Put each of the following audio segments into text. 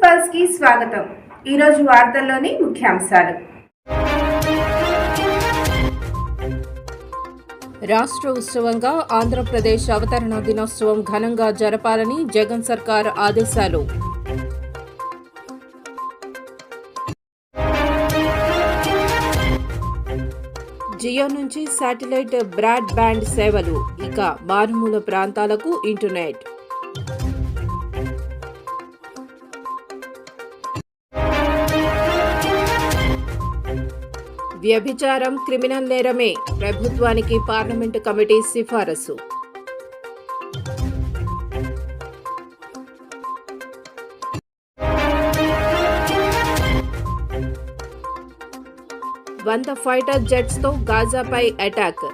Pulse కి స్వాగతం. ఈరోజు వార్తల్లోని ముఖ్యాంశాలు. రాష్ట్ర ఉత్సవంగా ఆంధ్రప్రదేశ్ అవతరణ దినోత్సవం ఘనంగా జరపాలని జగన్ సర్కార్ ఆదేశాలు. జియో నుంచి శాటిలైట్ బ్రాడ్ బ్యాండ్ సేవలు, ఇక మారుమూల ప్రాంతాలకు ఇంటర్నెట్. వ్యభిచారం క్రిమినల్ నేరమే, ప్రభుత్వానికి పార్లమెంటు కమిటీ సిఫారసు. వంద ఫైటర్ జెట్స్ తో గాజాపై అటాక్.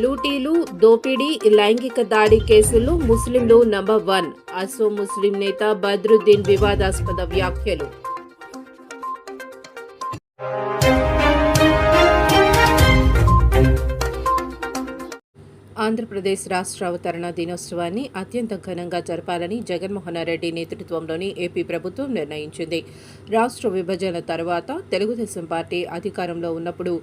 లూటీలు, దోపిడీ, లైంగిక దాడి కేసుల్లో ముస్లింలు నంబర్ 1. అసో ముస్లిం నేత బద్రుద్దీన్ వివాదాస్పద వ్యాఖ్యలు. ఆంధ్రప్రదేశ్ రాష్ట్ర అవతరణ దినోత్సవాన్ని అత్యంత ఘనంగా జరపాలని జగన్మోహన్ రెడ్డి నేతృత్వంలోని ఏపీ ప్రభుత్వం నిర్ణయించింది. రాష్ట్ర విభజన తర్వాత తెలుగుదేశం పార్టీ అధికారంలో ఉన్నప్పుడు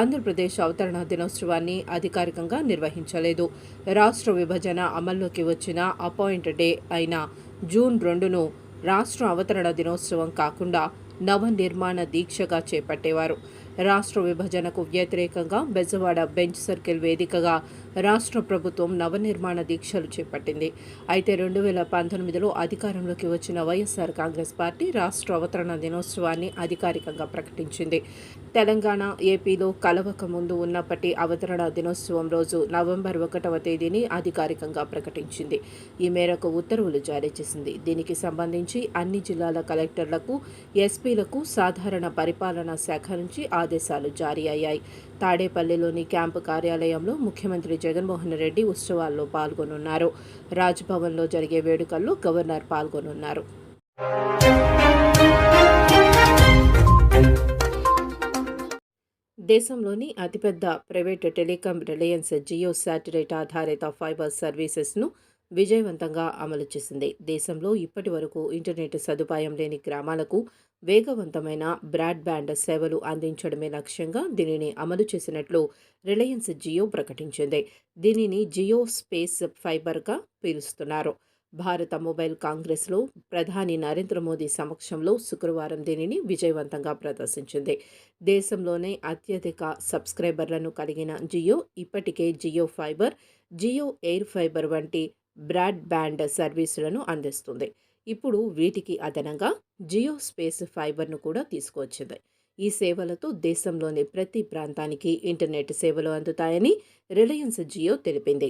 ఆంధ్రప్రదేశ్ అవతరణ దినోత్సవాన్ని అధికారికంగా నిర్వహించలేదు. రాష్ట్ర విభజన అమల్లోకి వచ్చిన అపాయింట్ డే అయిన జూన్ 2ను రాష్ట్ర అవతరణ దినోత్సవం కాకుండా నవనిర్మాణ దీక్షగా చేపట్టేవారు. రాష్ట్ర విభజనకు వ్యతిరేకంగా బెజవాడ బెంచ్ సర్కిల్ వేదికగా రాష్ట్ర ప్రభుత్వం నవనిర్మాణ దీక్షలు చేపట్టింది. అయితే 2019లో అధికారంలోకి వచ్చిన వైఎస్ఆర్ కాంగ్రెస్ పార్టీ రాష్ట్ర అవతరణ దినోత్సవాన్ని అధికారికంగా ప్రకటించింది. తెలంగాణ, ఏపీలో కలవక ముందు ఉన్నప్పటి అవతరణ దినోత్సవం రోజు నవంబర్ 1వ తేదీని అధికారికంగా ప్రకటించింది. ఈ మేరకు ఉత్తర్వులు జారీ చేసింది. దీనికి సంబంధించి అన్ని జిల్లాల కలెక్టర్లకు, ఎస్పీలకు సాధారణ పరిపాలనా శాఖ నుంచి ఆదేశాలు జారీ అయ్యాయి. తాడేపల్లిలోని క్యాంపు కార్యాలయంలో ముఖ్యమంత్రి జగన్మోహన్ రెడ్డి ఉత్సవాల్లో పాల్గొనున్నారు. రాజ్భవన్లో జరిగే వేడుకల్లో గవర్నర్ పాల్గొనున్నారు. దేశంలోని అతిపెద్ద private telecom Reliance Jio satellite ఆధారిత ఫైబర్ సర్వీసెస్ను విజయవంతంగా అమలు చేసింది. దేశంలో ఇప్పటి వరకు ఇంటర్నెట్ సదుపాయం లేని గ్రామాలకు వేగవంతమైన బ్రాడ్బ్యాండ్ సేవలు అందించడమే లక్ష్యంగా దీనిని అమలు చేసినట్లు రిలయన్స్ జియో ప్రకటించింది. దీనిని జియో స్పేస్ ఫైబర్గా పిలుస్తున్నారు. భారత మొబైల్ కాంగ్రెస్లో ప్రధాని నరేంద్ర మోదీ సమక్షంలో శుక్రవారం దీనిని విజయవంతంగా ప్రదర్శించింది. దేశంలోనే అత్యధిక సబ్స్క్రైబర్లను కలిగిన జియో ఇప్పటికే Jio fibre, Jio air fibre వంటి బ్రాడ్బ్యాండ్ సర్వీసులను అందిస్తుంది. ఇప్పుడు వీటికి అదనంగా జియో స్పేస్ ఫైబర్ను కూడా తీసుకువచ్చింది. ఈ సేవలతో దేశంలోని ప్రతి ప్రాంతానికి ఇంటర్నెట్ సేవలు అందుతాయని రిలయన్స్ జియో తెలిపింది.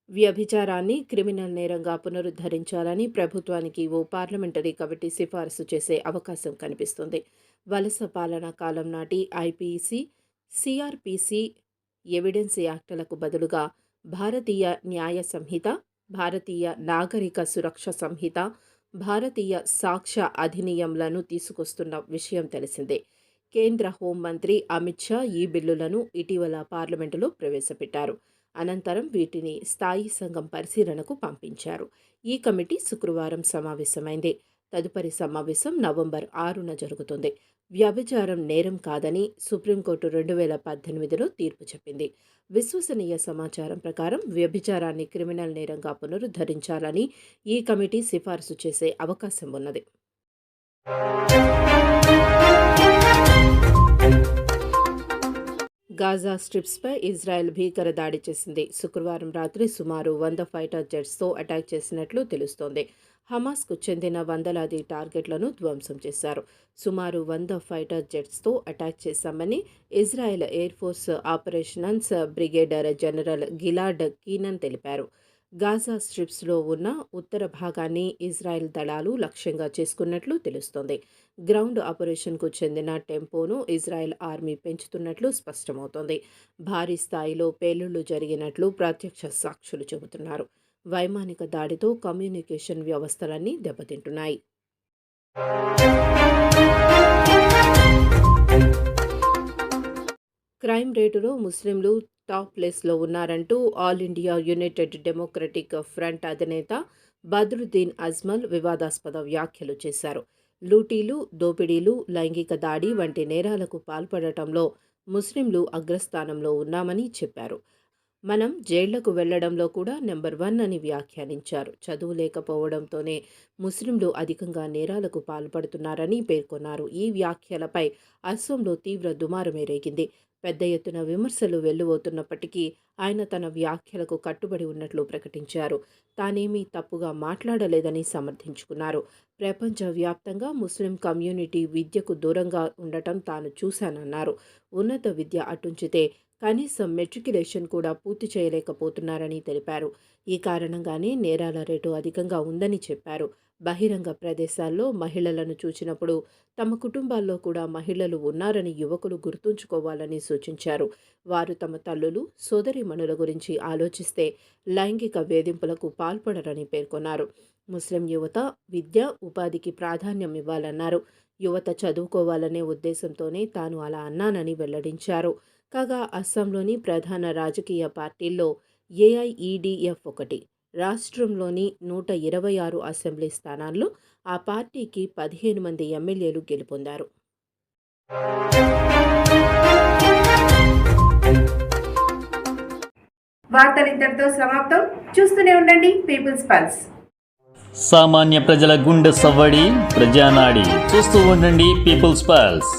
వ్యభిచారాన్ని క్రిమినల్ నేరంగా పునరుద్ధరించాలని ప్రభుత్వానికి ఓ పార్లమెంటరీ కమిటీ సిఫారసు చేసే అవకాశం కనిపిస్తుంది. వలస పాలనా కాలం నాటి ఐపీసీ, సిఆర్పిసి, ఎవిడెన్స్ యాక్టులకు బదులుగా భారతీయ న్యాయ సంహిత, భారతీయ నాగరిక సురక్ష సంహిత, భారతీయ సాక్ష్య అధినియంలను తీసుకొస్తున్న విషయం తెలిసిందే. కేంద్ర హోంమంత్రి అమిత్ షా ఈ బిల్లులను ఇటీవల పార్లమెంటులో ప్రవేశపెట్టారు. అనంతరం వీటిని స్థాయీ సంఘం పరిశీలనకు పంపించారు. ఈ కమిటీ శుక్రవారం సమావేశమైంది. తదుపరి సమావేశం నవంబర్ 6న జరుగుతుంది. వ్యభిచారం నేరం కాదని సుప్రీంకోర్టు 2018లో తీర్పు చెప్పింది. విశ్వసనీయ సమాచారం ప్రకారం వ్యభిచారాన్ని క్రిమినల్ నేరంగా పునరుద్ధరించాలని ఈ కమిటీ సిఫారసు చేసే అవకాశం ఉన్నది. గాజా స్ట్రిప్స్పై ఇజ్రాయెల్ భీకర దాడి చేసింది. శుక్రవారం రాత్రి సుమారు 100 ఫైటర్ జెట్స్తో అటాక్ చేసినట్లు తెలుస్తోంది. హమాస్కు చెందిన వందలాది టార్గెట్లను ధ్వంసం చేశారు. సుమారు 100 ఫైటర్ జెట్స్తో అటాక్ చేశామని Israel air force operations brigadier general Gilad Keenan తెలిపారు. గాజా స్ట్రిప్స్లో ఉన్న ఉత్తర భాగాన్ని ఇజ్రాయెల్ దళాలు లక్ష్యంగా చేసుకున్నట్లు తెలుస్తోంది. గ్రౌండ్ ఆపరేషన్కు చెందిన టెంపోను ఇజ్రాయెల్ ఆర్మీ పెంచుతున్నట్లు స్పష్టమవుతోంది. భారీ స్థాయిలో పేలుళ్లు జరిగినట్లు ప్రత్యక్ష సాక్షులు చెబుతున్నారు. వైమానిక దాడితో కమ్యూనికేషన్ వ్యవస్థలన్నీ దెబ్బతింటున్నాయి. క్రైమ్ రేటులో ముస్లింలు టాప్ ప్లేస్లో ఉన్నారంటూ All India United Democratic Front అధినేత బద్రుద్దీన్ అజ్మల్ వివాదాస్పద వ్యాఖ్యలు చేశారు. లూటీలు, దోపిడీలు, లైంగిక దాడి వంటి నేరాలకు పాల్పడటంలో ముస్లింలు అగ్రస్థానంలో ఉన్నామని చెప్పారు. మనం జైళ్లకు వెళ్లడంలో కూడా నెంబర్ 1 అని వ్యాఖ్యానించారు. చదువు లేకపోవడంతోనే ముస్లింలు అధికంగా నేరాలకు పాల్పడుతున్నారని పేర్కొన్నారు. ఈ వ్యాఖ్యలపై అస్సోంలో తీవ్ర దుమారమే రేగింది. పెద్ద ఎత్తున విమర్శలు వెల్లువెత్తుతున్నప్పటికీ ఆయన తన వ్యాఖ్యలకు కట్టుబడి ఉన్నట్లు ప్రకటించారు. తానేమీ తప్పుగా మాట్లాడలేదని సమర్థించుకున్నారు. ప్రపంచవ్యాప్తంగా ముస్లిం కమ్యూనిటీ విద్యకు దూరంగా ఉండటం తాను చూశానన్నారు. ఉన్నత విద్య అటుంచితే కనీసం మెట్రికులేషన్ కూడా పూర్తి చేయలేకపోతున్నారని తెలిపారు. ఈ కారణంగానే నేరాల రేటు అధికంగా ఉందని చెప్పారు. బహిరంగ ప్రదేశాల్లో మహిళలను చూచినప్పుడు తమ కుటుంబాల్లో కూడా మహిళలు ఉన్నారని యువకులు గుర్తుంచుకోవాలని సూచించారు. వారు తమ తల్లులు, సోదరీమణుల గురించి ఆలోచిస్తే లైంగిక వేధింపులకు పాల్పడరని పేర్కొన్నారు. ముస్లిం యువత విద్య, ఉపాధికి ప్రాధాన్యం ఇవ్వాలన్నారు. యువత చదువుకోవాలనే ఉద్దేశంతోనే తాను అలా అన్నానని వెల్లడించారు. కాగా అస్సాంలోని ప్రధాన రాజకీయ పార్టీల్లో ఏఐఈడీఎఫ్ ఒకటి. రాష్ట్రంలోని 126 అసెంబ్లీ స్థానాల్లో ఆ పార్టీకి 15 మంది ఎమ్మెల్యేలు గెలుపొందారు. వార్తలు ఇంతటితో సమాప్తం. చూస్తూనే ఉండండి పీపుల్స్ పల్స్. సామాన్య ప్రజల గుండె సవ్వడి, ప్రజానాడి. చూస్తూ ఉండండి పీపుల్స్ పల్స్.